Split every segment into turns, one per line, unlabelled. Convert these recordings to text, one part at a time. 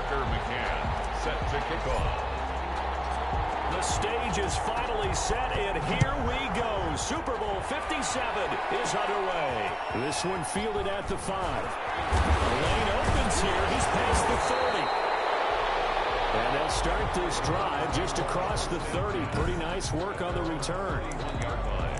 Set to kick off.
The stage is finally set, and here we go. Super Bowl 57 is underway. This one fielded at the 5. The lane opens here. He's past the 30. And they'll start this drive just across the 30. Pretty nice work on the return.
1-yard line.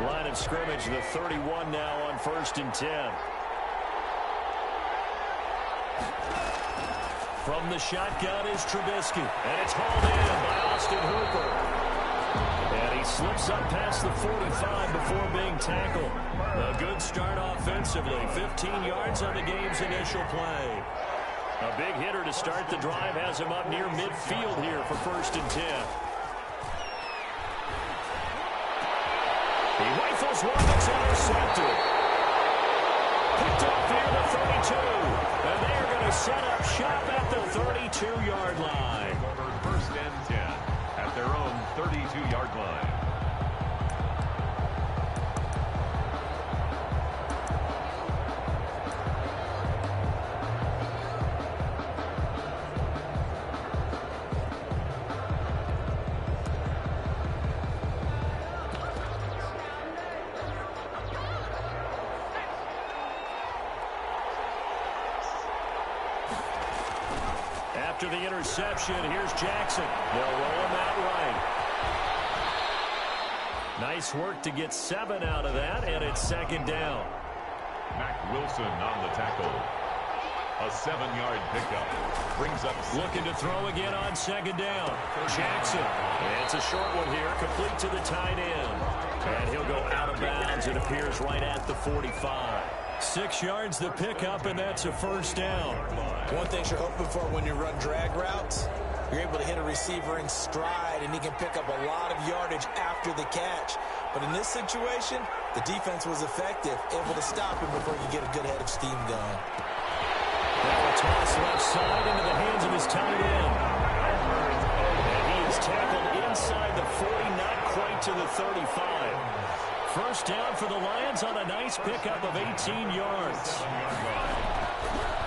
Line of scrimmage, the 31 now on 1st and 10. From the shotgun is Trubisky, and it's hauled in by Austin Hooper. And he slips up past the 45 before being tackled. A good start offensively, 15 yards on the game's initial play. A big hitter to start the drive has him up near midfield here for 1st and 10. He rifles one that's intercepted. Picked off near the 32. And they are going to set up shop at the 32-yard line.
1st and 10 at their own 32-yard line.
After the interception, here's Jackson. They'll roll him out right. Nice work to get 7 out of that, and it's 2nd down.
Mack Wilson on the tackle. A 7-yard pickup. Brings up...
Looking to throw again on 2nd down. Jackson. And it's a short one here, complete to the tight end. And he'll go out of bounds. It appears right at the 45. 6 yards the pickup, and that's a 1st down.
One thing you're hoping for when you run drag routes, you're able to hit a receiver in stride, and he can pick up a lot of yardage after the catch. But in this situation, the defense was effective, able to stop him before you get a good head of steam going.
Now a toss left side into the hands of his tight end. And he is tackled inside the 40, not quite to the 35. 1st down for the Lions on a nice pickup of 18 yards.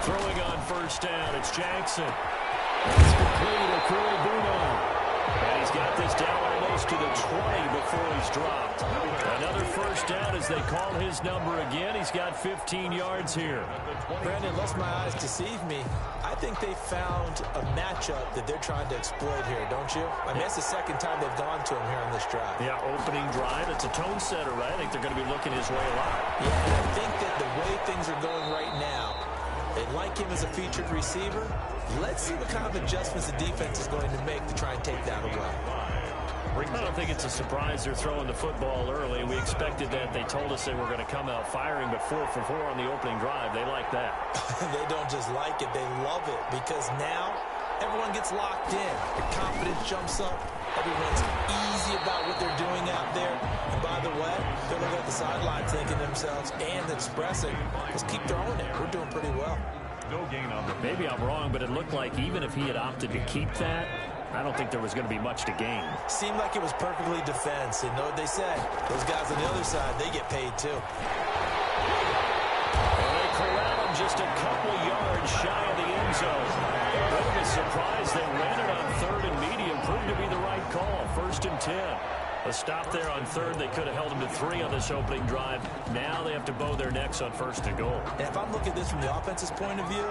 Throwing on 1st down, it's Jackson. It's complete to Buno. And he's got this down almost to the 20 before he's dropped. Another 1st down as they call his number again. He's got 15 yards here.
Brandon, lest my eyes deceive me, I think they found a matchup that they're trying to exploit here, don't you? I mean, that's the 2nd time they've gone to him here on this drive.
Yeah, opening drive. It's a tone setter, right? I think they're going to be looking his way a lot.
Yeah, and I think that the way things are going right now, they like him as a featured receiver. Let's see what kind of adjustments the defense is going to make to try and take that away.
I don't think it's a surprise they're throwing the football early. We expected that. They told us they were going to come out firing, but 4 for 4 on the opening drive. They like that.
They don't just like it. They love it because now everyone gets locked in. The confidence jumps up. Everyone's easy about what they're doing out there. And by the way, they're looking at the sideline thinking to themselves and expressing, let's keep throwing it. We're doing pretty well.
No gain on the...
Maybe I'm wrong, but it looked like even if he had opted to keep that, I don't think there was going to be much to gain.
Seemed like it was perfectly defense. And know what they say? Those guys on the other side, they get paid too.
And they corral him just a couple yards shy of the end zone. A bit of a surprise they ran it on 3rd and medium. Proved to be the right call. 1st and 10. A stop there on 3rd. They could have held him to 3 on this opening drive. Now they have to bow their necks on 1st and goal.
And if I'm looking at this from the offense's point of view,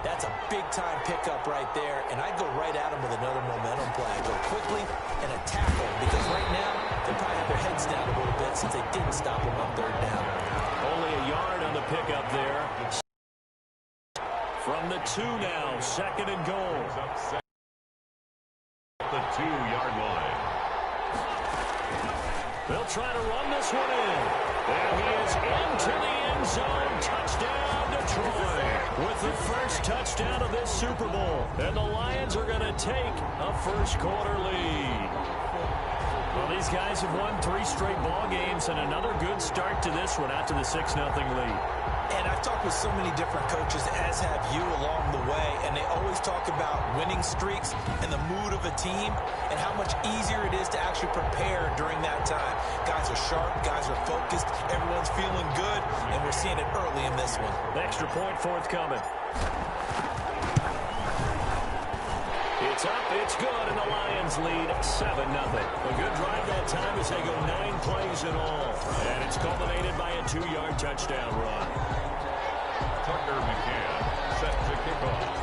that's a big-time pickup right there, and I'd go right at him with another momentum play. I'd go quickly and attack him, because right now, they probably have their heads down a little bit since they didn't stop him on 3rd down.
Only a yard on the pickup there. From the 2 now, 2nd and goal.
The 2-yard line.
They'll try to run this one in. And he is into the end zone. Touchdown, Detroit. With the first touchdown of this Super Bowl. And the Lions are going to take a first-quarter lead. Well, these guys have won 3 straight ball games, and another good start to this one out to the 6-0 lead.
And I've talked with so many different coaches, as have you, along the way, and they always talk about winning streaks and the mood of a team and how much easier it is to actually prepare during that time. Guys are sharp, guys are focused, everyone's feeling good, and we're seeing it early in this one.
Extra point forthcoming. It's up, it's good, and the Lions lead 7-0. A good drive that time as they go 9 plays in all. And it's culminated by a 2-yard touchdown run.
Tucker McCann set to kick off.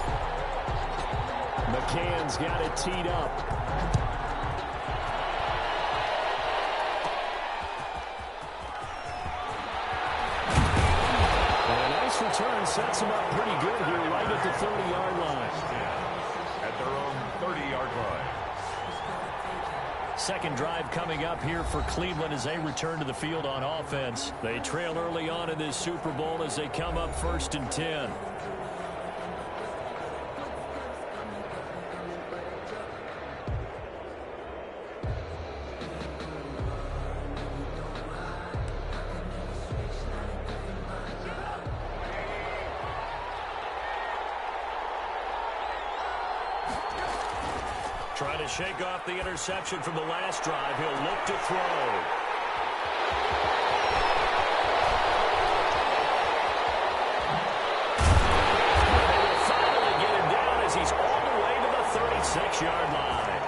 McCann's got it teed up. And a nice return sets him up pretty good here right at the 30-yard line.
At their own 30-yard line.
Second drive coming up here for Cleveland as they return to the field on offense. They trail early on in this Super Bowl as they come up 1st and 10. Trying to shake off the interception from the last drive. He'll look to throw. They will finally get him down as he's all the way to the 36-yard line.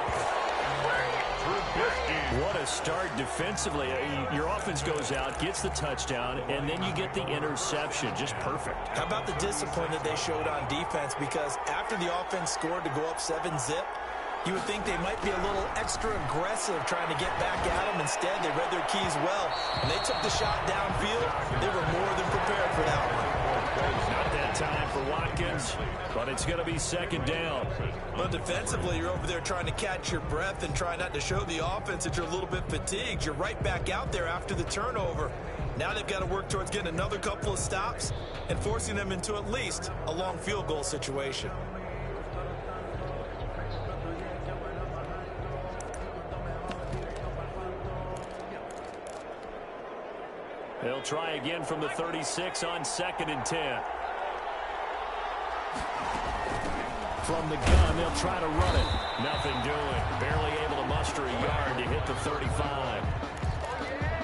What a start defensively. Your offense goes out, gets the touchdown, and then you get the interception. Just perfect.
How about the discipline that they showed on defense? Because after the offense scored to go up 7-zip, you would think they might be a little extra aggressive trying to get back at them. Instead, they read their keys well. When they took the shot downfield, they were more than prepared for that one.
Not that time for Watkins, but it's going to be 2nd down.
But defensively, you're over there trying to catch your breath and try not to show the offense that you're a little bit fatigued. You're right back out there after the turnover. Now they've got to work towards getting another couple of stops and forcing them into at least a long field goal situation.
They'll try again from the 36 on 2nd and 10. From the gun, they'll try to run it. Nothing doing. Barely able to muster a yard to hit the 35.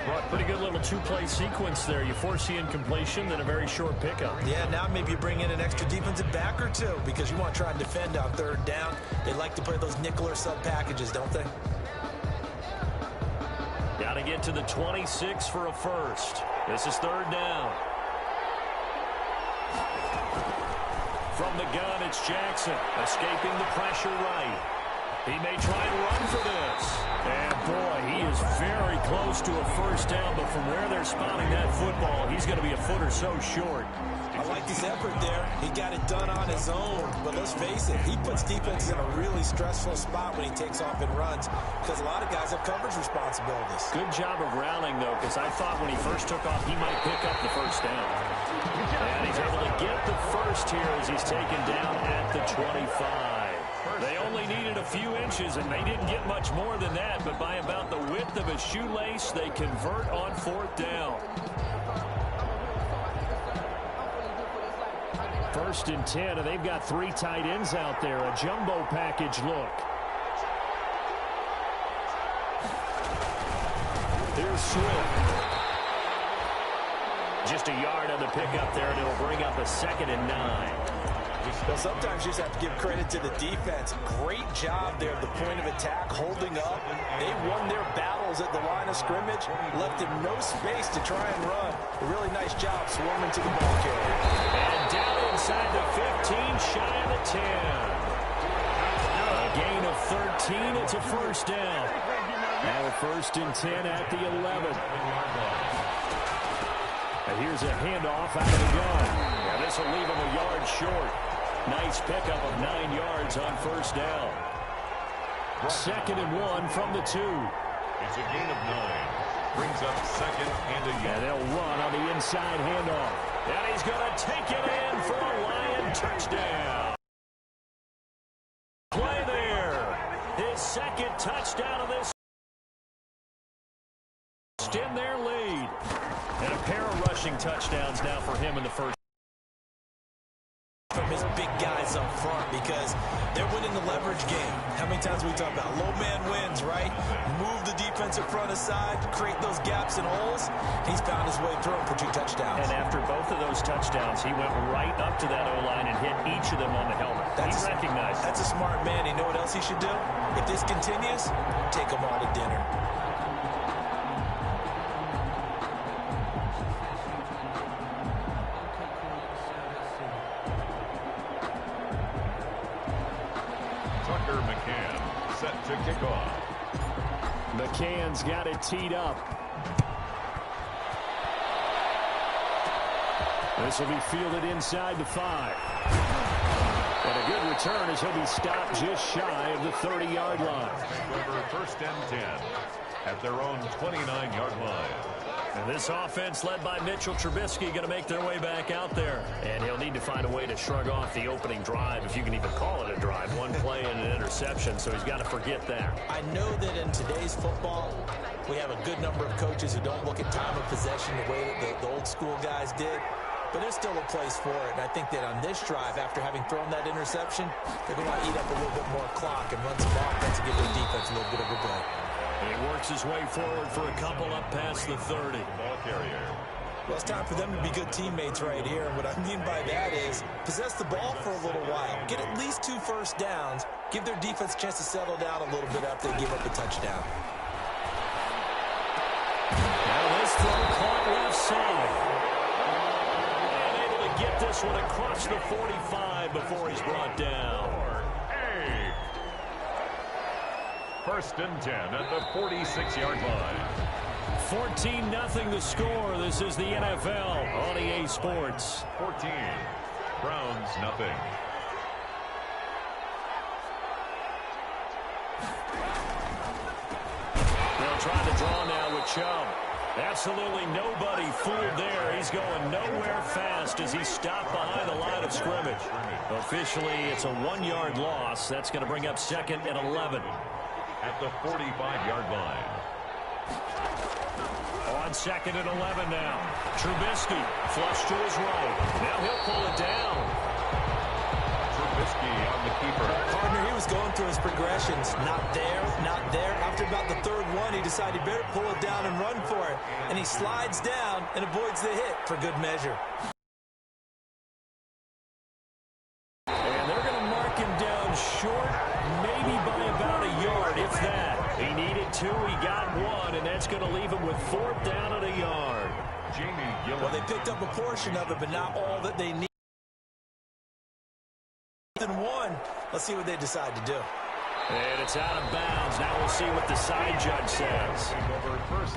Well, pretty good little 2-play sequence there. You force the incompletion, then a very short pickup.
Yeah, now maybe you bring in an extra defensive back or two because you want to try and defend on 3rd down. They like to play those nickel or sub packages, don't they?
Got to get to the 26 for a first. This is 3rd down. From the gun, it's Jackson, escaping the pressure right. He may try and run for this. And, boy, he is very close to a first down, but from where they're spotting that football, he's going to be a foot or so short.
I like his effort there. He got it done on his own. But let's face it, he puts defenses in a really stressful spot when he takes off and runs because a lot of guys have coverage responsibilities.
Good job of rounding, though, because I thought when he first took off, he might pick up the first down. And he's able to get the first here as he's taken down at the 25. They only needed a few inches, and they didn't get much more than that, but by about the width of a shoelace, they convert on 4th down. 1st and 10, and they've got 3 tight ends out there. A jumbo package look. Here's Swift. Just a yard on the pickup there, and it'll bring up a 2nd and 9.
Well, sometimes you just have to give credit to the defense. Great job there at the point of attack, holding up. They won their battles at the line of scrimmage, left him no space to try and run. A really nice job swarming to the ball carrier.
And down inside the 15, shy of the 10. A gain of 13, it's a first down. Now a 1st and 10 at the 11. And here's a handoff out of the gun. Now this will leave him a yard short. Nice pickup of 9 yards on 1st down. 2nd and 1 from the 2.
It's a gain of 9. Brings up 2nd and a yard.
And they'll run on the inside handoff. And he's going to take it in for a Lion touchdown. Play there. His 2nd touchdown of this. Extend their lead. And a pair of rushing touchdowns now for him in the first.
From his big guys up front because they're winning the leverage game. How many times we talk about low man wins, right? Move the defensive front aside, create those gaps and holes. He's found his way through them for 2 touchdowns.
And after both of those touchdowns, he went right up to that O-line and hit each of them on the helmet. He recognized it.
That's a smart man. You know what else he should do? If this continues, take them all to dinner.
To kick off.
McCann's got it teed up. This will be fielded inside the 5. And a good return as he'll be stopped just shy of the 30-yard line.
Over 1st and 10 at their own 29-yard line.
And this offense led by Mitchell Trubisky going to make their way back out there. And he'll need to find a way to shrug off the opening drive, if you can even call it a drive. 1 play and an interception, so he's got to forget that.
I know that in today's football, we have a good number of coaches who don't look at time of possession the way that the old school guys did. But there's still a place for it. And I think that on this drive, after having thrown that interception, they're going to eat up a little bit more clock and run some offense and give their defense a little bit of a break.
He works his way forward for a couple up past the 30.
Ball carrier.
Well, it's time for them to be good teammates right here. And what I mean by that is possess the ball for a little while. Get at least 2 first downs. Give their defense a chance to settle down a little bit after they give up a touchdown.
Now this throw caught left side. And able to get this one across the 45 before he's brought down.
1st and 10 at the 46-yard line.
14-0 the score. This is the NFL on EA Sports.
14. Browns nothing.
They'll try to draw now with Chubb. Absolutely nobody fooled there. He's going nowhere fast as he's stopped behind the line of scrimmage. Officially, it's a 1-yard loss. That's going to bring up 2nd and 11.
At the 45-yard line.
On 2nd and 11 now. Trubisky flush to his right. Now he'll pull it down.
Trubisky on the keeper.
Partner, he was going through his progressions. Not there, not there. After about the 3rd one, he decided he better pull it down and run for it. And he slides down and avoids the hit for good measure.
And they're going to mark him down short, maybe by about a yard, if that. He needed 2, he got 1, and that's going to leave him with 4th down at a yard.
Jamie Gillen.
Well, they picked up a portion of it, but not all that they need. Than 1. Let's see what they decide to do.
And it's out of bounds. Now we'll see what the side judge says.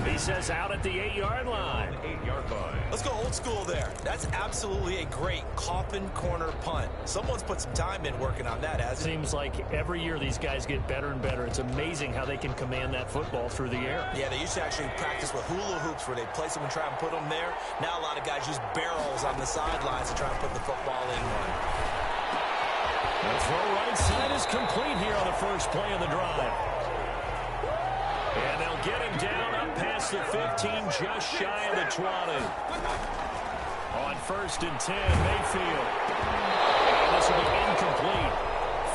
He says out at the 8-yard line.
8-yard line.
Let's go old school there. That's absolutely a great coffin corner punt. Someone's put some time in working on that, hasn't it?
Seems like every year these guys get better and better. It's amazing how they can command that football through the air.
Yeah, they used to actually practice with hula hoops where they place them and try and put them there. Now a lot of guys use barrels on the sidelines to try and put the football in one.
The throw right side is complete here on the first play of the drive. And they'll get him down up past the 15, just shy of the 20. On 1st and 10, Mayfield. And this will be incomplete.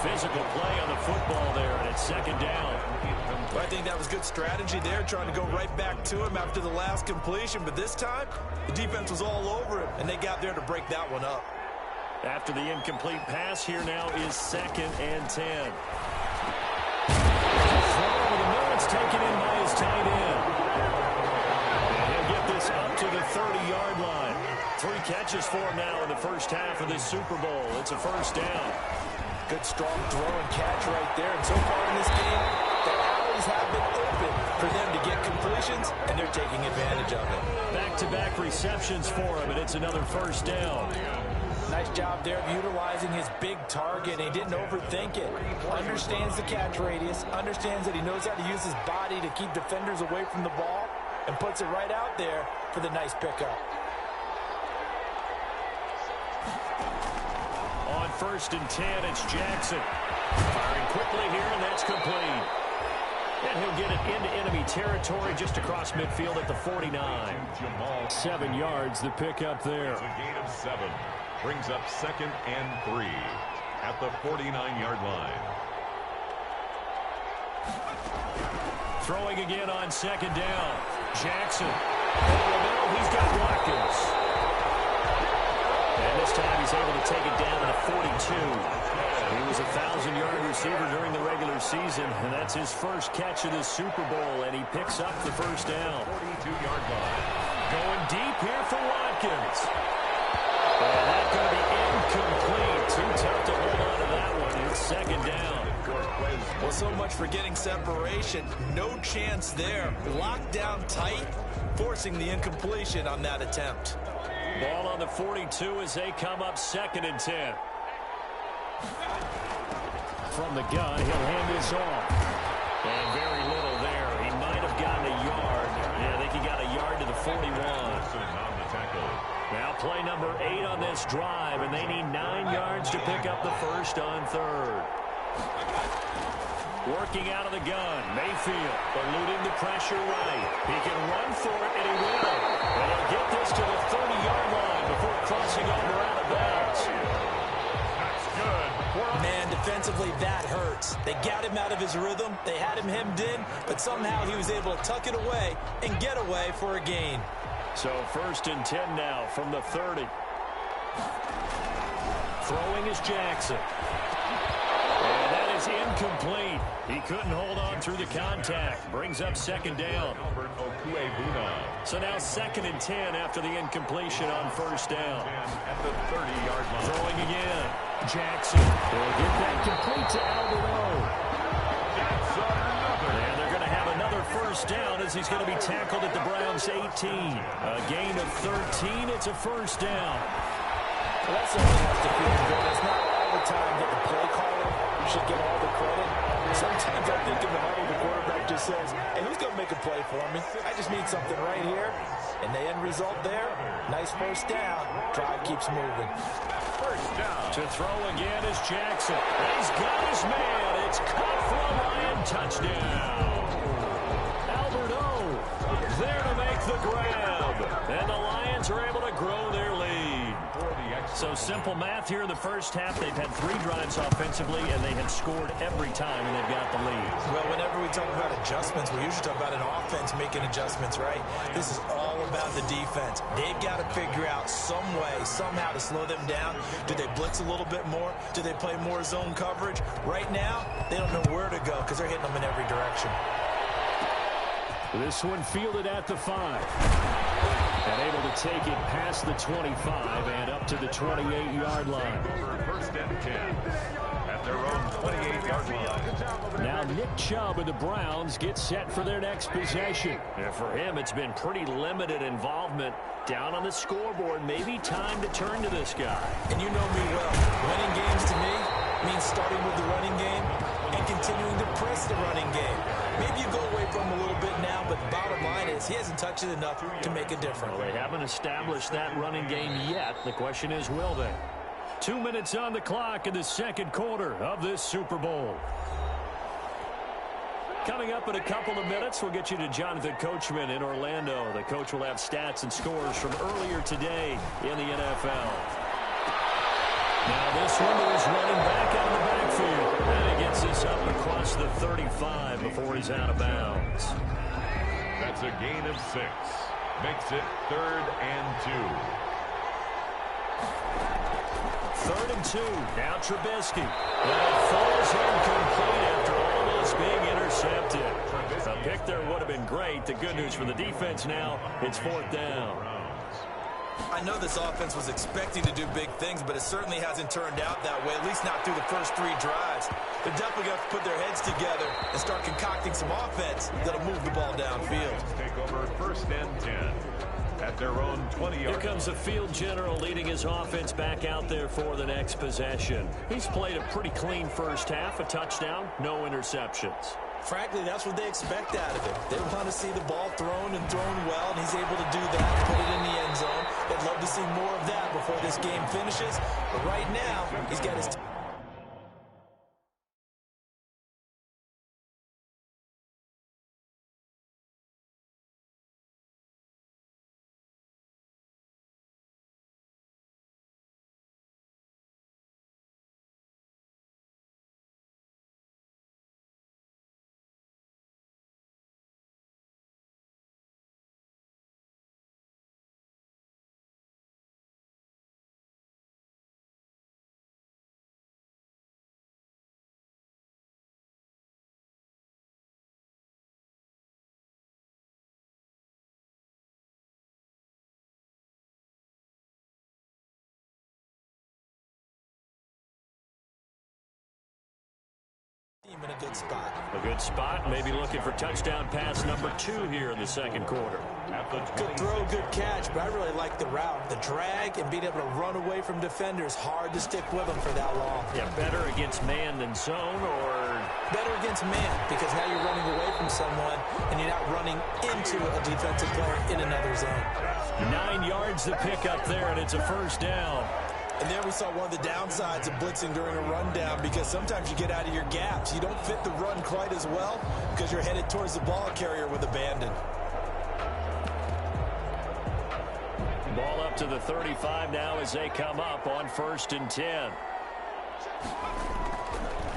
Physical play on the football there, and it's 2nd down.
I think that was good strategy there, trying to go right back to him after the last completion. But this time, the defense was all over him, and they got there to break that one up.
After the incomplete pass, here now is 2nd and 10. Throw over the middle, it's taken in by his tight end. And he'll get this up to the 30-yard line. 3 catches for him now in the first half of this Super Bowl. It's a 1st down.
Good, strong throw and catch right there. And so far in this game, the alleys have been open for them to get completions, and they're taking advantage of it.
Back-to-back receptions for him, and it's another 1st down.
Nice job there of utilizing his big target. He didn't overthink it. Understands the catch radius. Understands that he knows how to use his body to keep defenders away from the ball. And puts it right out there for the nice pickup.
On 1st and 10, it's Jackson. Firing quickly here, and that's complete. And he'll get it into enemy territory just across midfield at the 49. 7 yards, the pickup there.
It's a gain of 7. Brings up 2nd and 3 at the 49-yard line.
Throwing again on 2nd down. Jackson. Over the middle, he's got Watkins. And this time he's able to take it down to the 42. He was a 1,000-yard receiver during the regular season, and that's his first catch of the Super Bowl, and he picks up the first down.
42-yard line.
Going deep here for Watkins. And that's going to be incomplete. Too tough to hold on to that one. It's 2nd down.
Well, so much for getting separation. No chance there. Locked down tight, forcing the incompletion on that attempt.
Ball on the 42 as they come up 2nd and 10. From the gun, he'll hand this off. And very little there. He might have gotten a yard. Yeah, I think he got a yard to the 41.
On the tackle.
Now play number 8 on this drive, and they need 9 yards to pick up the first on 3rd. Working out of the gun, Mayfield eluding the pressure right. He can run for it, and he will. And he'll get this to the 30-yard line before crossing over out of bounds.
That's good.
Man, defensively, that hurts. They got him out of his rhythm. They had him hemmed in, but somehow he was able to tuck it away and get away for a gain.
So 1st and 10 now from the 30. Throwing is Jackson. And that is incomplete. He couldn't hold on through the contact. Brings up 2nd down. So now 2nd and 10 after the incompletion on 1st down.
At the 30-yard line.
Throwing again. Jackson will get that complete to Alberto. And they're going to have another 1st down as he's going to be tackled at the Browns' 18. A gain of 13. It's a 1st down.
Well, that certainly has to feel good. It's not all the time that the play caller should get all the credit. Sometimes I think in the huddle, the quarterback just says, hey, who's going to make a play for me? I just need something right here. And the end result there, nice 1st down. Drive keeps moving.
1st down.
To throw again is Jackson. He's got his man. It's caught for a Lion touchdown. Alberto there to make the grab. And the Lions are able to grow their lead. So simple math here in the first half. They've had 3 drives offensively, and they have scored every time, and they've got the lead.
Well, whenever we talk about adjustments, we usually talk about an offense making adjustments, right? This is all about the defense. They've got to figure out some way, somehow to slow them down. Do they blitz a little bit more? Do they play more zone coverage? Right now, they don't know where to go because they're hitting them in every direction.
This one fielded at the 5. And able to take it past the 25 and up to the 28-yard line.
1st and 10 at their own 28-yard line.
Now Nick Chubb and the Browns get set for their next possession. And for him, it's been pretty limited involvement. Down on the scoreboard, maybe time to turn to this guy.
And you know me well. Winning games to me means starting with the running game and continuing to press the running game. Maybe you go away from him a little bit now, but the bottom line is he hasn't touched it enough to make a difference.
Well, they haven't established that running game yet. The question is, will they? 2 minutes on the clock in the 2nd quarter of this Super Bowl. Coming up in a couple of minutes, we'll get you to Jonathan Coachman in Orlando. The coach will have stats and scores from earlier today in the NFL. Now this one is running back out of the backfield. And he gets this up across the 35 before he's out of bounds.
That's a gain of 6. Makes it 3rd and 2.
3rd and 2. Now Trubisky. And it falls incomplete after almost being intercepted. A pick there would have been great. The good news for the defense now, it's 4th down.
I know this offense was expecting to do big things, but it certainly hasn't turned out that way, at least not through the first 3 drives. They're definitely going to put their heads together and start concocting some offense that'll move the ball downfield.
Take over 1st and 10 at their own 20-yard.
Here comes the field general leading his offense back out there for the next possession. He's played a pretty clean first half, a touchdown, no interceptions.
Frankly, that's what they expect out of him. They want to see the ball thrown and thrown well, and he's able to do that, put it in the end zone. They'd love to see more of that before this game finishes. But right now, he's got his him in a good spot.
A good spot, maybe looking for touchdown pass number 2 here in the second quarter.
Good throw, good catch, but I really like the route. The drag and being able to run away from defenders, hard to stick with them for that long.
Yeah, better against man than zone, or
better against man, because now you're running away from someone and you're not running into a defensive player in another zone.
9 yards to pick up there, and it's a first down.
And there we saw one of the downsides of blitzing during a rundown, because sometimes you get out of your gaps. You don't fit the run quite as well because you're headed towards the ball carrier with abandon.
Ball up to the 35 now as they come up on 1st and 10.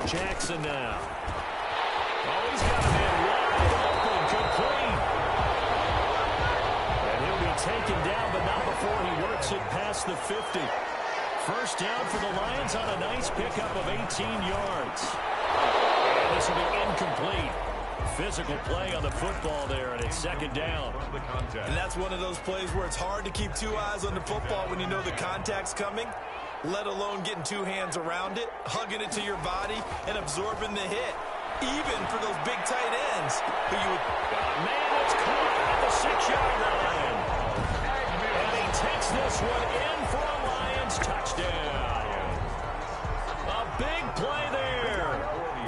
Jackson now. Oh, he's got a man wide open, complete. And he'll be taken down, but not before he works it past the 50. First down for the Lions on a nice pickup of 18 yards. And this will be incomplete. Physical play on the football there, and it's second down.
And that's one of those plays where it's hard to keep 2 eyes on the football when you know the contact's coming, let alone getting 2 hands around it, hugging it to your body, and absorbing the hit. Even for those big tight ends who you would...
Man, it's caught at the 6-yard line. And he takes this one in for a Lions touchdown. A big play there.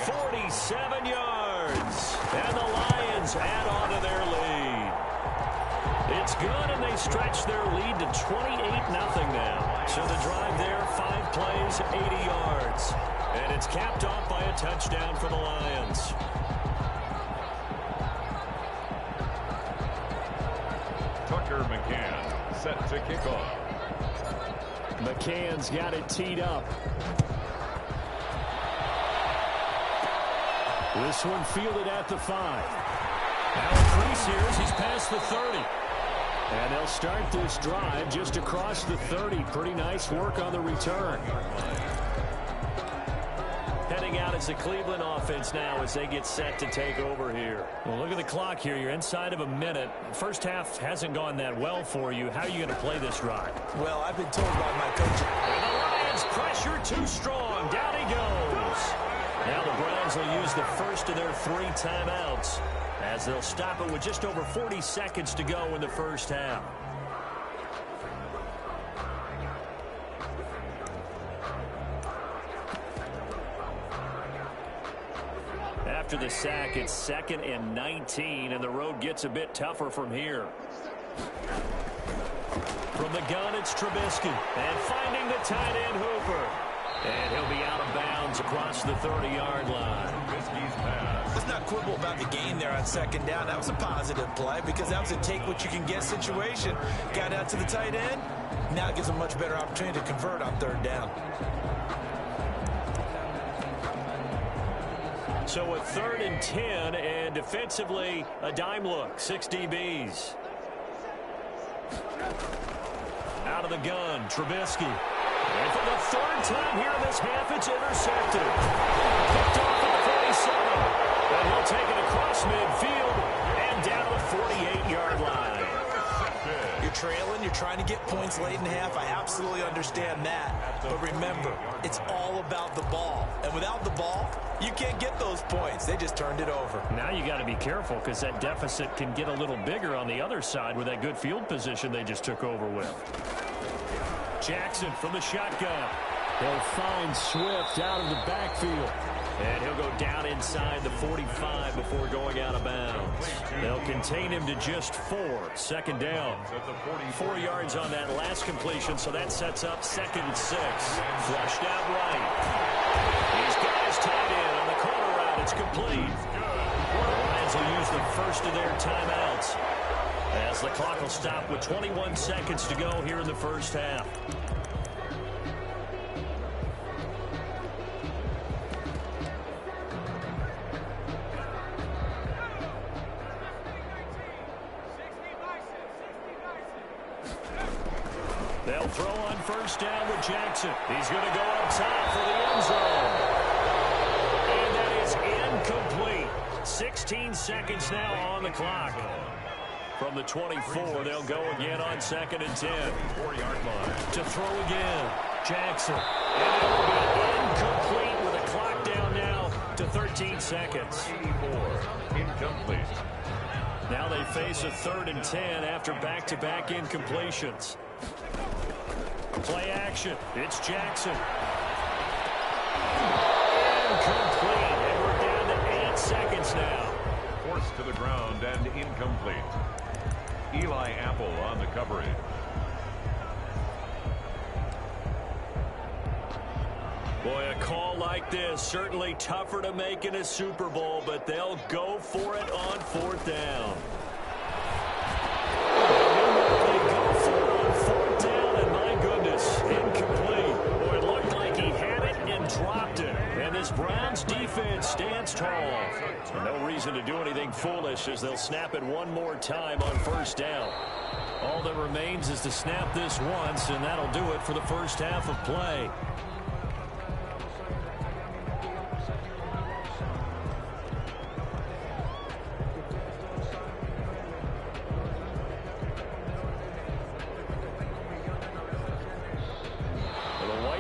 47 yards. And the Lions add on to their lead. It's good, and they stretch their lead to 28-0 now. So the drive there, 5 plays, 80 yards. And it's capped off by a touchdown for the Lions.
Tucker McCann set to kick off.
McCann's got it teed up. This one fielded at the 5. Now increase here as he's past the 30. And they'll start this drive just across the 30. Pretty nice work on the return. Heading out as the Cleveland offense now as they get set to take over here. Well, look at the clock here. You're inside of a minute. First half hasn't gone that well for you. How are you going to play this drive?
Well, I've been told by my coach.
And the Lions pressure too strong. Down he goes. Now the Browns will use the first of their 3 timeouts as they'll stop it with just over 40 seconds to go in the first half. After the sack, it's 2nd and 19, and the road gets a bit tougher from here. From the gun, it's Trubisky. And finding the tight end, Hooper. And he'll be out of bounds across the 30-yard line.
Let's not quibble about the gain there on 2nd down. That was a positive play because that was a take-what-you-can-get situation. Got out to the tight end. Now it gives them a much better opportunity to convert on 3rd down.
So a 3rd and 10, and defensively, a dime look. 6 DBs. Out of the gun, Trubisky. And for the 3rd time here in this half, it's intercepted. Picked off at the 47. And he'll take it across midfield and down to the 48-yard line.
You're trailing, you're trying to get points late in the half. I absolutely understand that. But remember, it's all about the ball. And without the ball, you can't get those points. They just turned it over.
Now you got to be careful because that deficit can get a little bigger on the other side with that good field position they just took over with. Jackson from the shotgun. He'll find Swift out of the backfield. And he'll go down inside the 45 before going out of bounds. They'll contain him to just 4. 2nd down. 4 yards on that last completion, so that sets up 2nd and 6. Flushed out right. These guys tied in on the corner route. It's complete. The Lions will use the first of their timeouts as the clock will stop with 21 seconds to go here in the first half. They'll throw on 1st down with Jackson. He's going to go up top for the end zone. And that is incomplete. 16 seconds now on the clock. From the 24, they'll go again on 2nd and 10. 4-yard line. To throw again, Jackson. And it will be incomplete with a clock down now to 13 15 seconds.
84, incomplete.
Now they face a 3rd and 10 after back-to-back incompletions. Play action. It's Jackson. Incomplete. And we're down to 8 seconds now.
Forced to the ground and incomplete. Eli Apple on the coverage.
Boy, a call like this, certainly tougher to make in a Super Bowl, but they'll go for it on 4th down. They go for it on 4th down, and my goodness, incomplete. Boy, it looked like he had it and dropped it. And this Browns defense stands tall. No reason to do anything foolish as they'll snap it one more time on 1st down. All that remains is to snap this once, and that'll do it for the first half of play.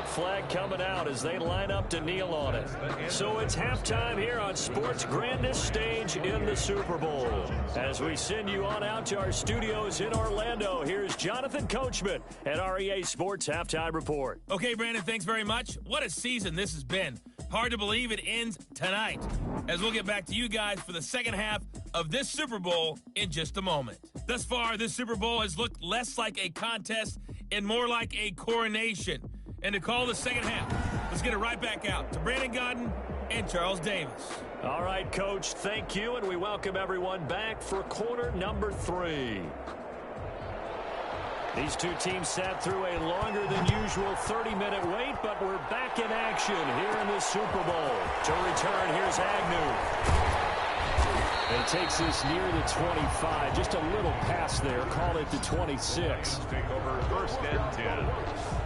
Flag coming out as they line up to kneel on it. So it's halftime here on sports' grandest stage in the Super Bowl. As we send you on out to our studios in Orlando, here's Jonathan Coachman at REA Sports Halftime Report.
Okay, Brandon, thanks very much. What a season this has been. Hard to believe it ends tonight, as we'll get back to you guys for the second half of this Super Bowl in just a moment. Thus far, this Super Bowl has looked less like a contest and more like a coronation. And to call the second half, let's get it right back out to Brandon Godden and Charles Davis.
All right, Coach, thank you, and we welcome everyone back for quarter number 3. These two teams sat through a longer than usual 30-minute wait, but we're back in action here in the Super Bowl. To return, here's Agnew. And takes this near the 25. Just a little pass there. Call it the 26.
Take over 1st and 10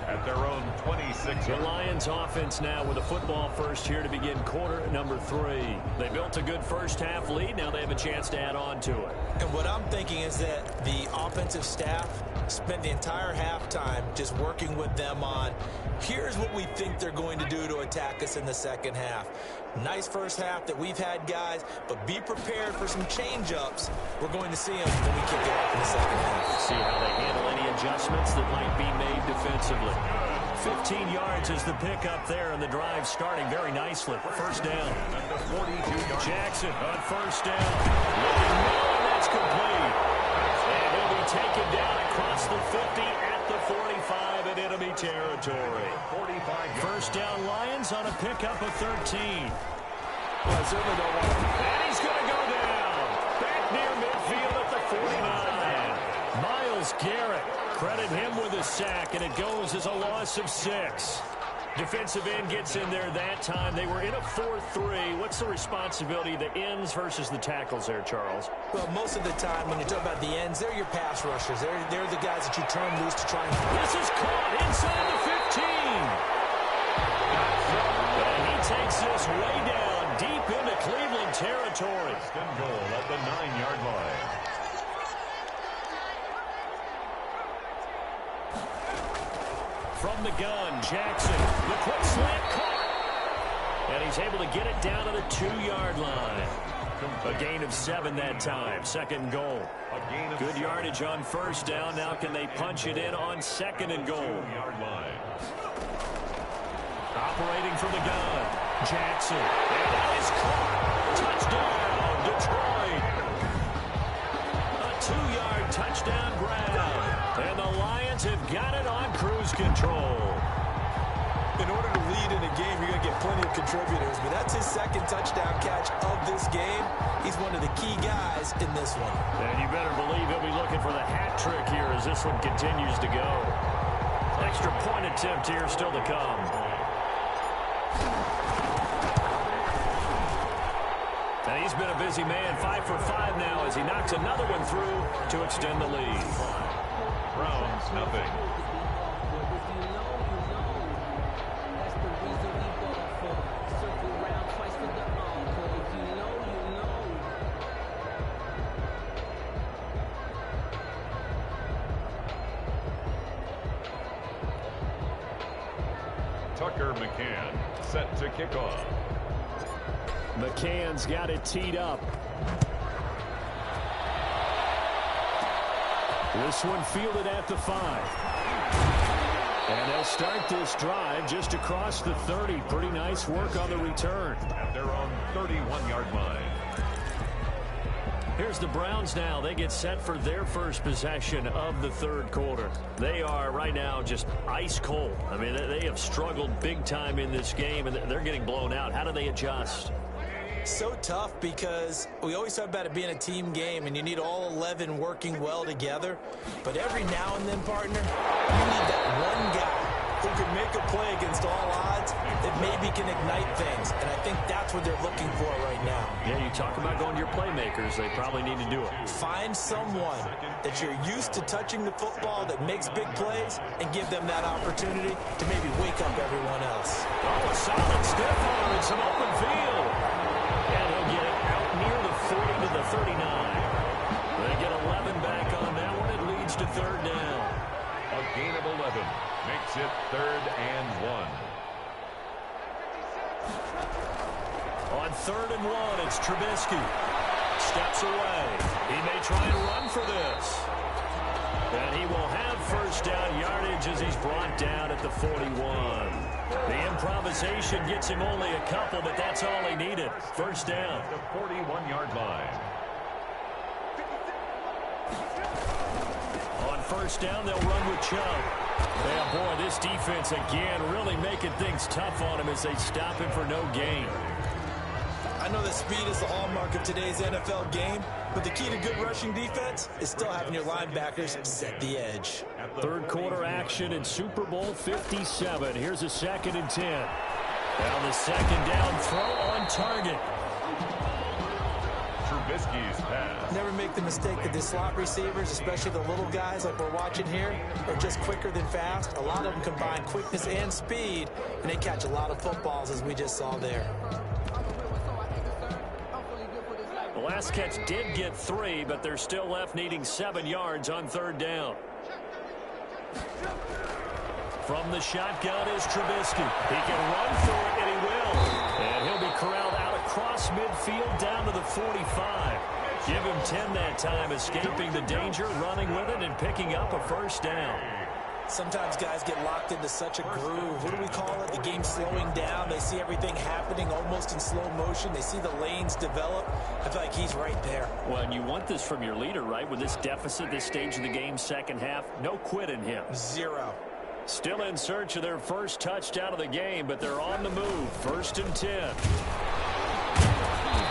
at their own 26.
The Lions offense now with a football first here to begin quarter number 3. They built a good first half lead. Now they have a chance to add on to it.
And what I'm thinking is that the offensive staff spent the entire halftime just working with them on, here's what we think they're going to do to attack us in the second half. Nice first half that we've had, guys, but be prepared for some change-ups. We're going to see them when we kick it off in the second half.
See how they handle any adjustments that might be made defensively. 15 yards is the pickup there, and the drive starting very nicely. 1st down. Jackson on 1st down. And that's complete. And he'll be taken down across the 50 at the 45 in enemy territory. 1st down Lions on a pickup of 13.
Well, I certainly don't want to.
And he's going to go down. Back near midfield at the 49. Myles Garrett. Credit him with a sack, and it goes as a loss of 6. Defensive end gets in there that time. They were in a 4-3. What's the responsibility of the ends versus the tackles there, Charles?
Well, most of the time when you talk about the ends, they're your pass rushers. They're the guys that you turn loose to try and...
This is caught inside the 15. And he takes this way down deep into Cleveland territory.
Second goal at the 9-yard line.
From the gun, Jackson, the quick slant caught. And he's able to get it down to the 2-yard line. A gain of 7 that time. 2nd goal. Good yardage on 1st down. Now can they punch it in on 2nd and goal?
2-yard line.
Operating from the gun, Jackson. And that is caught. Touchdown, Detroit. A 2-yard touchdown grab. And the Lions have got it on cruise control.
In order to lead in a game, you're going to get plenty of contributors, but that's his 2nd touchdown catch of this game. He's one of the key guys in this one.
And you better believe he'll be looking for the hat trick here as this one continues to go. Extra point attempt here still to come. And he's been a busy man, 5 for 5 now as he knocks another one through to extend the lead.
Browns, nothing. Tucker McCann set to kick off.
McCann's got it teed up. This one fielded at the 5. And they'll start this drive just across the 30. Pretty nice work on the return.
At their own 31-yard line.
Here's the Browns now. They get set for their first possession of the third quarter. They are right now just ice cold. I mean, they have struggled big time in this game, and they're getting blown out. How do they adjust?
So tough because we always talk about it being a team game, and you need all 11 working well together. But every now and then, partner, you need that one guy who can make a play against all odds that maybe can ignite things. And I think that's what they're looking for right now.
Yeah, you talk about going to your playmakers. They probably need to do it.
Find someone that you're used to touching the football that makes big plays and give them that opportunity to maybe wake up everyone else.
Oh, a solid stiff arm and some open field. And he'll get it out near the 40 to the 39. They get 11 back on that one. It leads to third down.
A gain of 11 makes it 3rd and 1.
On 3rd and 1, it's Trubisky. Steps away. He may try and run for this. And he will have first down yardage as he's brought down at the 41. The improvisation gets him only a couple, but that's all he needed. First down.
The 41-yard line.
On first down, they'll run with Chubb. And boy, this defense again really making things tough on him as they stop him for no gain.
I know that speed is the hallmark of today's NFL game, but the key to good rushing defense is still having your linebackers set the edge.
Third quarter action in Super Bowl 57. Here's a 2nd and 10. Now the second down throw on target.
Trubisky's pass.
Never make the mistake that the slot receivers, especially the little guys like we're watching here, are just quicker than fast. A lot of them combine quickness and speed, and they catch a lot of footballs as we just saw there.
The last catch did get 3, but they're still left needing 7 yards on third down. From the shotgun is Trubisky. He can run for it, and he will. And he'll be corralled out across midfield down to the 45. Give him 10 that time, escaping the danger, running with it, and picking up a first down.
Sometimes guys get locked into such a groove. What do we call it? The game slowing down. They see everything happening almost in slow motion. They see the lanes develop. I feel like he's right there.
Well, and you want this from your leader, right? With this deficit, this stage of the game, second half, no quit in him.
0.
Still in search of their first touchdown of the game, but they're on the move. 1st and 10.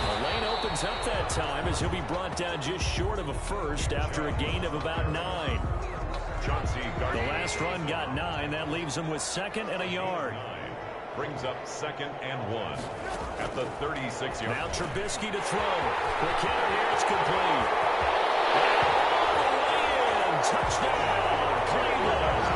The lane opens up that time as he'll be brought down just short of a first after a gain of about 9. The last run got 9. That leaves him with 2nd and a yard.
Brings up 2nd and 1 at the 36-yard.
Now Trubisky to throw. The counter here is complete. And touchdown, Cleveland.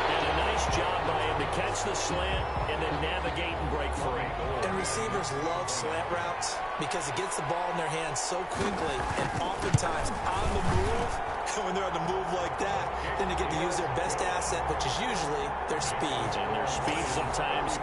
And a nice job by him to catch the slant and then navigate and break free.
And receivers love slant routes because it gets the ball in their hands so quickly and oftentimes on the move. When they're on the move like that, then they get to use their best asset, which is usually their speed.
And their speed sometimes.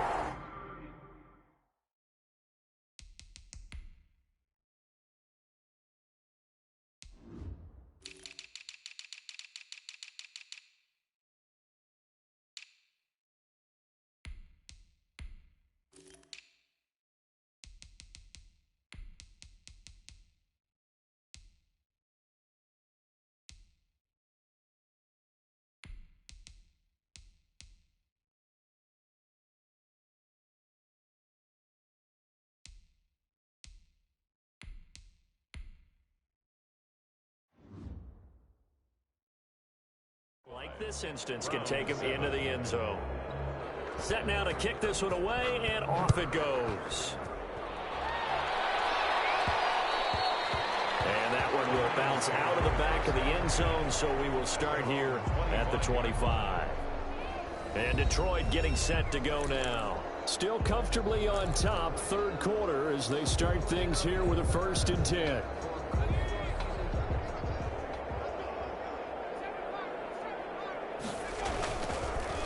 Like this instance can take him into the end zone. Set now to kick this one away, and off it goes. And that one will bounce out of the back of the end zone, so we will start here at the 25. And Detroit getting set to go now. Still comfortably on top, third quarter, as they start things here with a 1st and 10.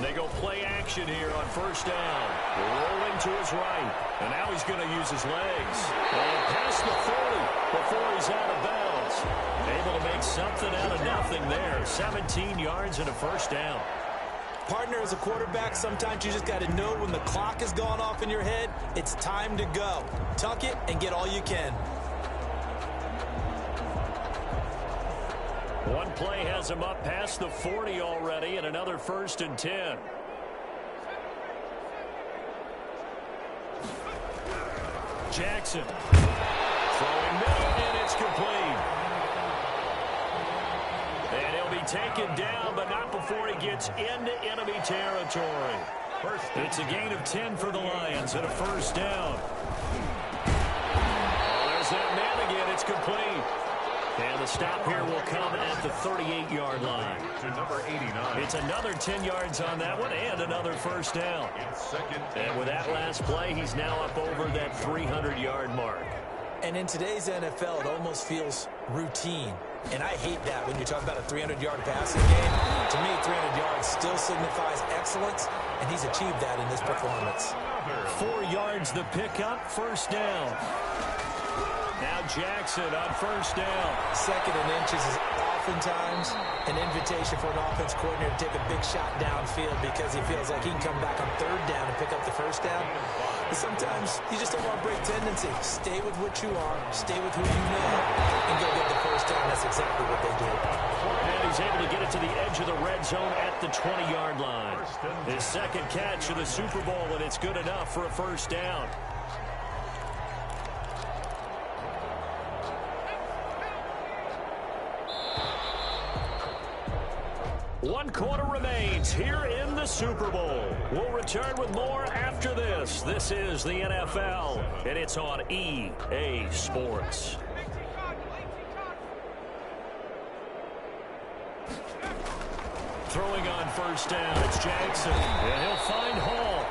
They go play action. action here on first down. Rolling to his right. And now he's going to use his legs. And past the 40 before he's out of bounds. Able to make something out of nothing there. 17 yards and a first down.
Partner, as a quarterback, sometimes you just got to know when the clock has gone off in your head, it's time to go. Tuck it and get all you can.
One play has him up past the 40 already, and another 1st and 10. Jackson. Throwing middle, and it's complete. And he'll be taken down, but not before he gets into enemy territory. It's a gain of 10 for the Lions and a first down. Oh, there's that man again. It's complete. And the stop here will come at the 38-yard line.
To number 89.
It's another 10 yards on that one and another first down. And with that last play, he's now up over that 300-yard mark.
And in today's NFL, it almost feels routine. And I hate that when you talk about a 300-yard passing game. To me, 300 yards still signifies excellence, and he's achieved that in this performance.
4 yards the pickup, first down. Now Jackson on first down.
2nd and inches is oftentimes an invitation for an offense coordinator to take a big shot downfield because he feels like he can come back on 3rd down and pick up the first down. But sometimes you just don't want to break tendency. Stay with what you are, stay with who you know, and go get the first down. That's exactly what they do.
And he's able to get it to the edge of the red zone at the 20-yard line. His 2nd catch of the Super Bowl, and it's good enough for a first down. One quarter remains here in the Super Bowl. We'll return with more after this. This is the NFL, and it's on EA Sports. Throwing on first down, it's Jackson. And he'll find Hall.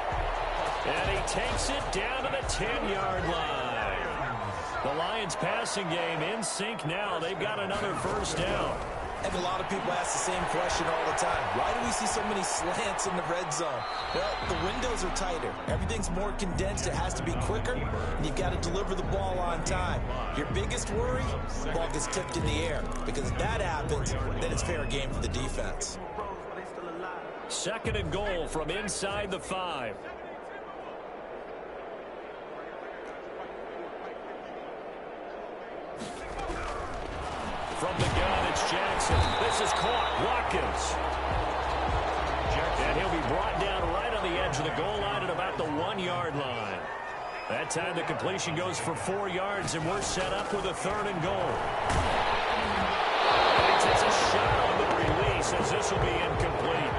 And he takes it down to the 10-yard line. The Lions passing game in sync now. They've got another first down.
And a lot of people ask the same question all the time. Why do we see so many slants in the red zone? Well, the windows are tighter. Everything's more condensed. It has to be quicker, and you've got to deliver the ball on time. Your biggest worry, the ball gets tipped in the air. Because if that happens, then it's fair game for the defense.
2nd and goal from inside the 5. From the gun, it's Jackson. This is caught. Watkins. And he'll be brought down right on the edge of the goal line at about the 1-yard line. That time the completion goes for 4 yards, and we're set up with a 3rd and goal. And he takes a shot on the release as this will be incomplete.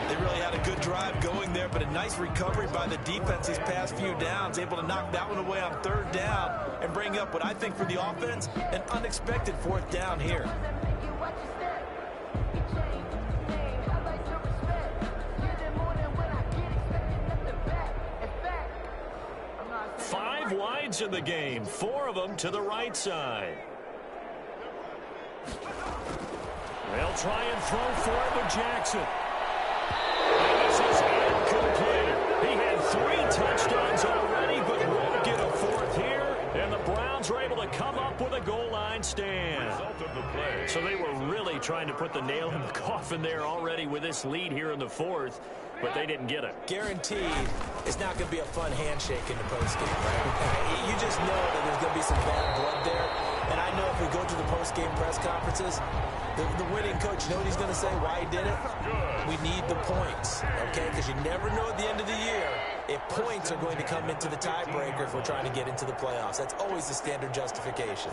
They really had a good drive going there, but a nice recovery by the defense these past few downs, able to knock that one away on 3rd down and bring up what I think for the offense, an unexpected 4th down here.
Five wides in the game, 4 of them to the right side. They'll try and throw for it with Jackson. And this is incomplete. He had 3 touchdowns already, but won't get a 4th here. And the Browns are able to come up with a goal line stand. So they were really trying to put the nail in the coffin there already with this lead here in the 4th, but they didn't get it.
Guaranteed it's not going to be a fun handshake in the postgame, right? You just know that there's going to be some bad blood there. And I know if we go to the postgame press conferences, the winning coach, you know what he's going to say, why he did it? We need the points, okay? Because you never know at the end of the year if points are going to come into the tiebreaker if we're trying to get into the playoffs. That's always the standard justification.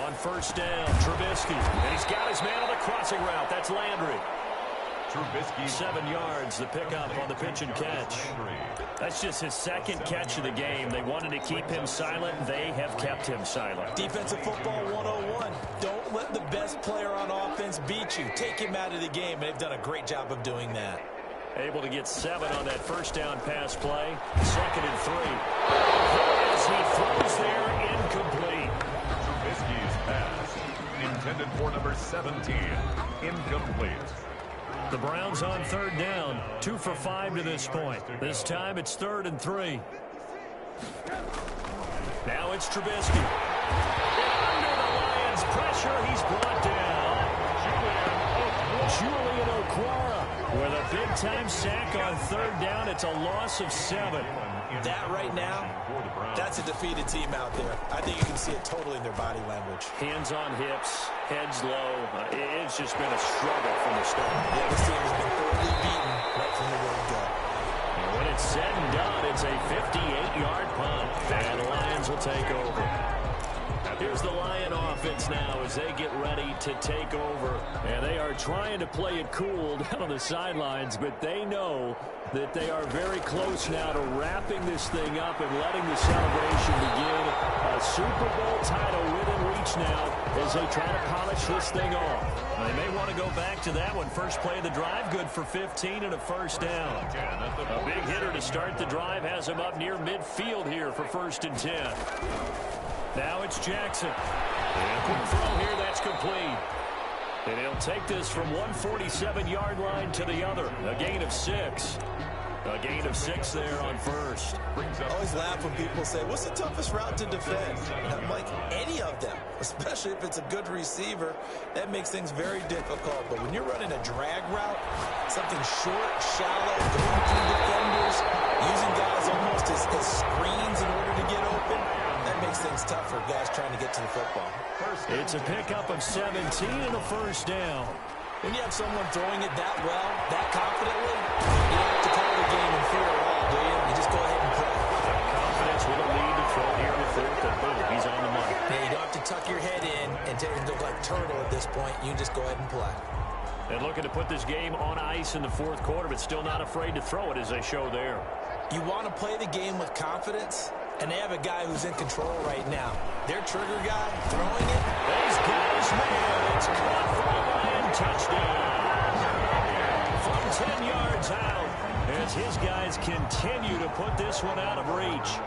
On first down, Trubisky. And he's got his man on the crossing route. That's Landry.
Trubisky.
7 yards, the pickup on the pitch and catch. That's just his 2nd catch of the game. They wanted to keep him silent. They have kept him silent.
Defensive football 101. Don't let the best player on offense beat you. Take him out of the game, and they've done a great job of doing that.
Able to get 7 on that first down pass play. 2nd and 3. As he throws there, incomplete.
Trubisky's pass intended for number 17. Incomplete.
The Browns on third down, 2 for 5 to this point. This time it's 3rd and 3. Now it's Trubisky. And under the Lions' pressure, he's brought down. Julian Okwara with a big-time sack on third down. It's a loss of 7.
That right now, that's a defeated team out there. I think you can see it totally in their body language.
Hands on hips, heads low. It's just been a struggle from the start.
Yeah, this team has been thoroughly beaten right from the word go.
And when it's said and done, it's a 58-yard punt. And the Lions will take over. Here's the Lion offense now as they get ready to take over. And they are trying to play it cool down on the sidelines, but they know that they are very close now to wrapping this thing up and letting the celebration begin. A Super Bowl title within reach now as they try to polish this thing off. They may want to go back to that one. First play of the drive, good for 15 and a first down. A big hitter to start the drive has him up near midfield here for 1st and 10. Now it's Jackson. And a quick throw here, that's complete. And he'll take this from 147-yard line to the other. A gain of 6. A gain of 6 there on first.
I always laugh when people say, what's the toughest route to defend? And I'm like, any of them, especially if it's a good receiver. That makes things very difficult. But when you're running a drag route, something short, shallow, going through defenders, using guys almost as screens in order to get open, that makes things tough for guys trying to get to the football.
It's a pickup of 17 and a first down.
When you have someone throwing it that well, that confidently, you don't have to call the game in fear at all, do you? You just go ahead and play.
Confidence with a lead to throw here in the 4th, and boom, he's on the money.
Yeah, you don't have to tuck your head in and look like turtle at this point. You just go ahead and play.
And looking to put this game on ice in the 4th quarter, but still not afraid to throw it as they show there.
You want to play the game with confidence, and they have a guy who's in control right now. Their trigger guy throwing it.
He's got his man. It's caught for a Lion touchdown. From 10 yards out, as his guys continue to put this one out of reach.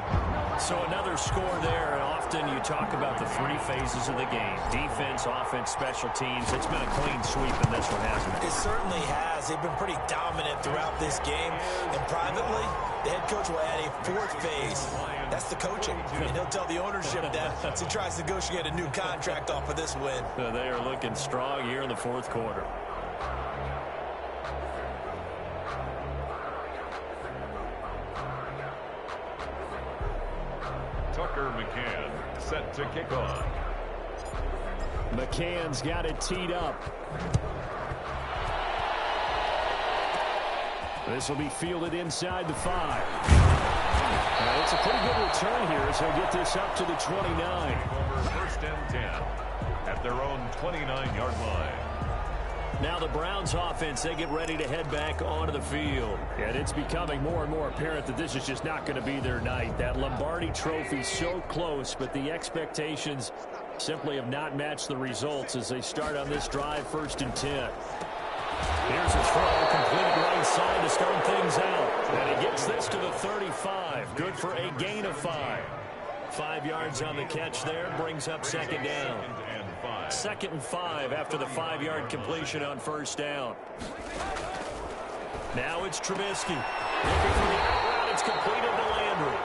So another score there. Often you talk about the 3 phases of the game. Defense, offense, special teams. It's been a clean sweep in this one, hasn't it?
It certainly has. They've been pretty dominant throughout this game. And privately, the head coach will add a 4th phase. That's the coaching. And he'll tell the ownership that as he tries to negotiate a new contract off of this win.
They are looking strong here in the 4th quarter.
Tucker McCann set to kick off.
McCann's got it teed up. This will be fielded inside the 5. It's a pretty good return here as he'll get this up to the 29.
Over 1st and 10 at their own 29-yard line.
Now the Browns offense, they get ready to head back onto the field. And it's becoming more and more apparent that this is just not going to be their night. That Lombardi trophy so close, but the expectations simply have not matched the results as they start on this drive 1st and 10. Here's a throw, complete right side to start things out. And he gets this to the 35. Good for a gain of 5. 5 yards on the catch there, brings up 2nd down. 2nd and 5 after the 5-yard completion on 1st down. Now it's Trubisky. Looking for the out route. It's completed to Landry.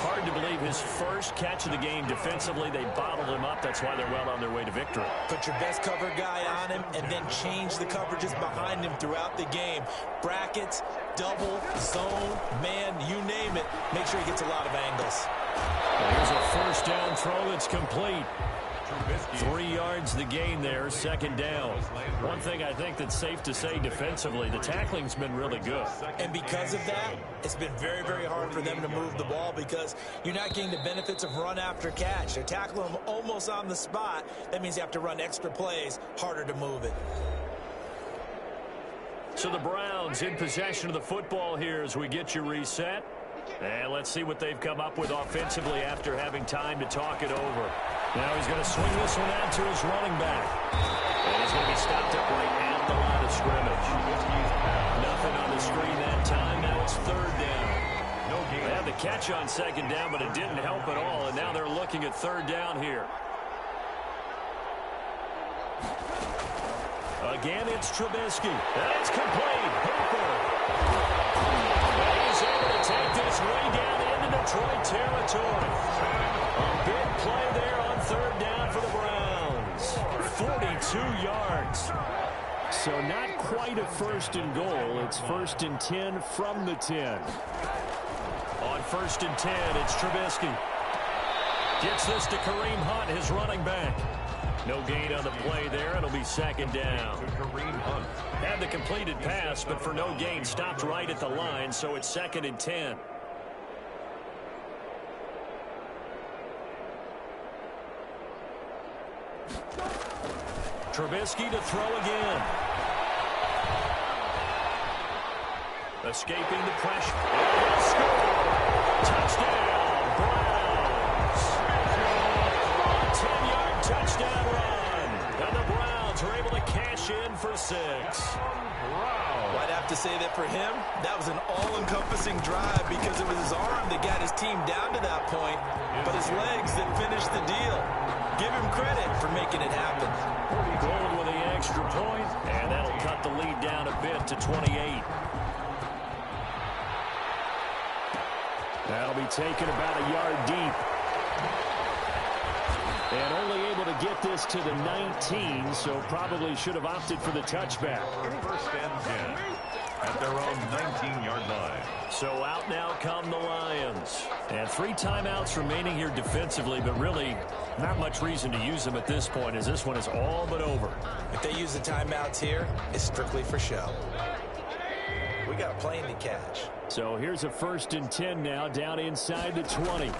Hard to believe his first catch of the game defensively. They bottled him up. That's why they're well on their way to victory.
Put your best cover guy on him and then change the coverages behind him throughout the game. Brackets, double, zone, man, you name it. Make sure he gets a lot of angles.
Here's a 1st down throw that's complete. 3 yards the gain there, 2nd down. One thing I think that's safe to say defensively, the tackling's been really good.
And because of that, it's been very, very hard for them to move the ball because you're not getting the benefits of run after catch. They're tackling them almost on the spot. That means you have to run extra plays, harder to move it.
So the Browns in possession of the football here as we get you reset. And let's see what they've come up with offensively after having time to talk it over. Now he's going to swing this one out to his running back. And he's going to be stopped up right at the line of scrimmage. Nothing on the screen that time. Now it's 3rd down. They had the catch on 2nd down, but it didn't help at all. And now they're looking at 3rd down here. Again, it's Trubisky. And it's complete. Hooper. And he's able to take this way down into Detroit territory. A big play there on third down for the Browns. 42 yards. So not quite a first and goal. It's 1st and 10 from the 10. On 1st and 10, it's Trubisky. Gets this to Kareem Hunt, his running back. No gain on the play there. It'll be 2nd down.
Kareem Hunt.
Had the completed pass, but for no gain, stopped right at the line, so it's 2nd and 10. Trubisky to throw again. Escaping the pressure. And he'll score. Touchdown, Browns. A 10-yard touchdown run. And the Browns are able to cash in for 6.
I'd have to say that for him, that was an all-encompassing drive because it was his arm that got his team down to that point, but his legs that finished the deal. Give him credit for making it happen.
Going with the extra point, and that'll cut the lead down a bit to 28. That'll be taken about a yard deep. And only able to get this to the 19, so probably should have opted for the touchback.
1st and 10 at their own 19-yard line.
So out now come the Lions. And 3 timeouts remaining here defensively, but really not much reason to use them at this point, as this one is all but over.
If they use the timeouts here, it's strictly for show. We got a plane to catch.
So here's a 1st and 10 now, down inside the 20.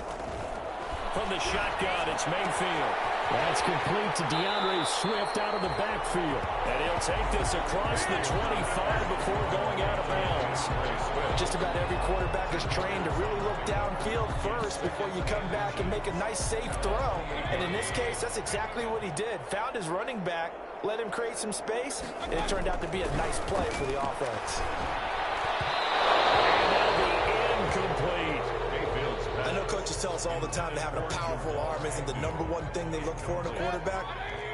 From the shotgun, it's Mayfield. That's complete to DeAndre Swift out of the backfield. And he'll take this across the 25 before going out of bounds.
Just about every quarterback is trained to really look downfield first before you come back and make a nice, safe throw. And in this case, that's exactly what he did. Found his running back, let him create some space, and it turned out to be a nice play for the offense.
And that'll be incomplete.
I know coaches tell us all the time that having a powerful arm isn't the #1 thing they look for in a quarterback.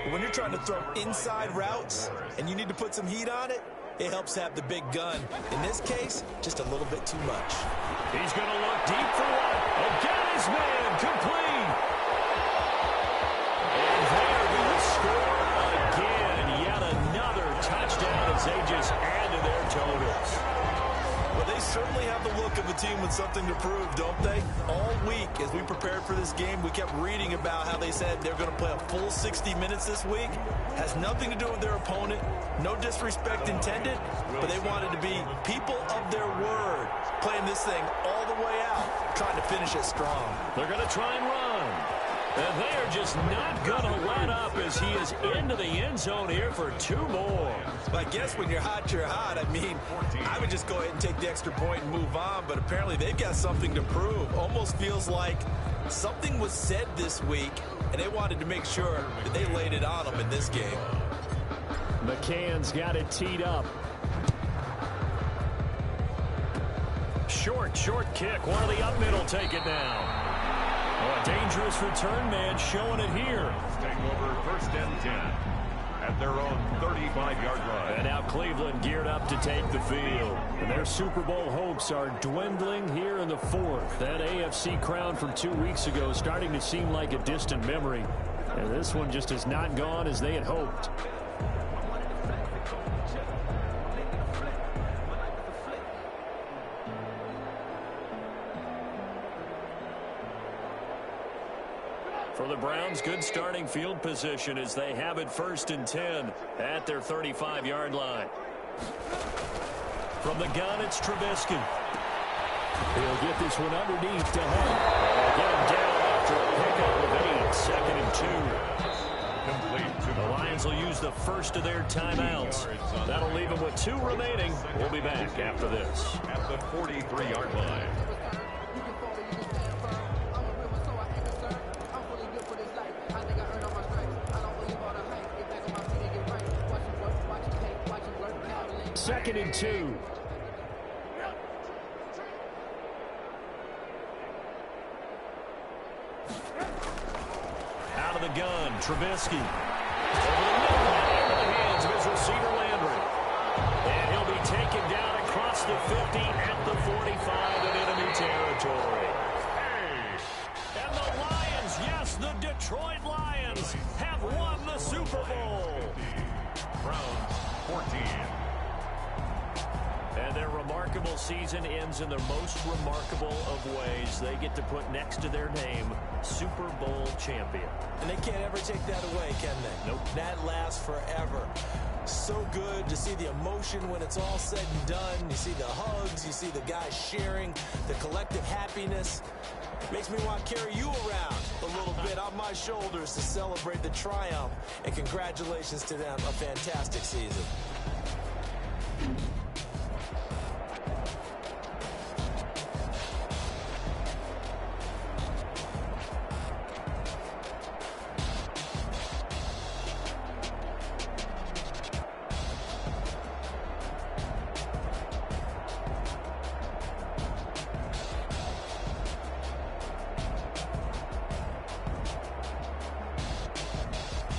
But when you're trying to throw inside routes and you need to put some heat on it, it helps have the big gun. In this case, just a little bit too much.
He's going to look deep for one. And get his man complete. And they're going to score again. Yet another touchdown as they just add to their totals.
Well, they certainly have the look of a team with something to prove, don't they? All week, as we prepared for this game, we kept reading about how they said they're going to play a full 60 minutes this week. Has nothing to do with their opponent. No disrespect intended, but they wanted to be people of their word, playing this thing all the way out, trying to finish it strong.
They're going to try and run. And they are just not going to let up as he is into the end zone here for 2 more.
I guess when you're hot, you're hot. I mean, I would just go ahead and take the extra point and move on, but apparently they've got something to prove. Almost feels like something was said this week, and they wanted to make sure that they laid it on them in this game.
McCann's got it teed up. Short kick. One of the up middle take it down. Oh, a dangerous return man showing it here.
Take over 1st and 10 at their own 35-yard line.
And now Cleveland geared up to take the field. And their Super Bowl hopes are dwindling here in the 4th. That AFC crown from 2 weeks ago starting to seem like a distant memory. And this one just has not gone as they had hoped. For the Browns, good starting field position as they have it 1st and 10 at their 35-yard line. From the gun, it's Trubisky. He'll get this one underneath to Hunt. They'll get him down after a pickup of 8, 2nd and 2.
Complete to
The Lions will use the first of their timeouts. That'll leave them with 2 remaining. We'll be back after this.
at the 43-yard line.
Second and 2. Out of the gun, Trubisky. Over the middle, into the hands of his receiver Landry. And he'll be taken down across the 50 at the 45 in enemy territory. And the Lions, yes, the Detroit Lions have won the Super Bowl.
Browns 14.
And their remarkable season ends in the most remarkable of ways. They get to put next to their name, Super Bowl champion.
And they can't ever take that away, can they?
Nope.
That lasts forever. So good to see the emotion when it's all said and done. You see the hugs, you see the guys sharing, the collective happiness. Makes me want to carry you around a little bit on my shoulders to celebrate the triumph. And congratulations to them, a fantastic season.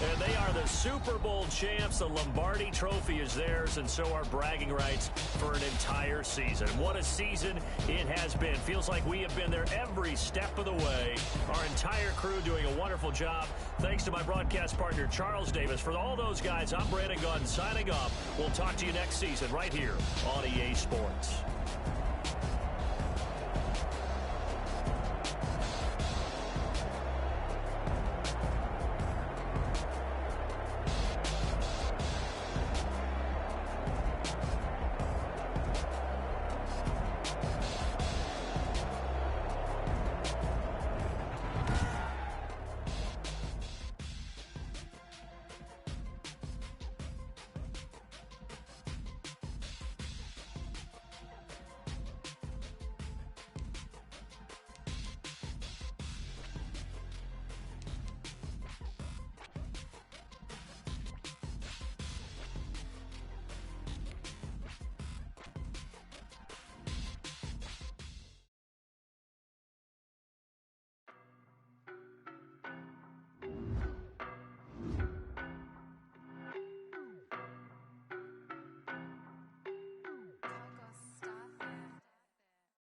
And they are the Super Bowl champs. The Lombardi Trophy is theirs, and so are bragging rights for an entire season. What a season it has been. Feels like we have been there every step of the way. Our entire crew doing a wonderful job. Thanks to my broadcast partner, Charles Davis. For all those guys, I'm Brandon Gaudin signing off. We'll talk to you next season right here on EA Sports.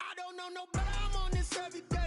I don't know no better, I'm on this every day.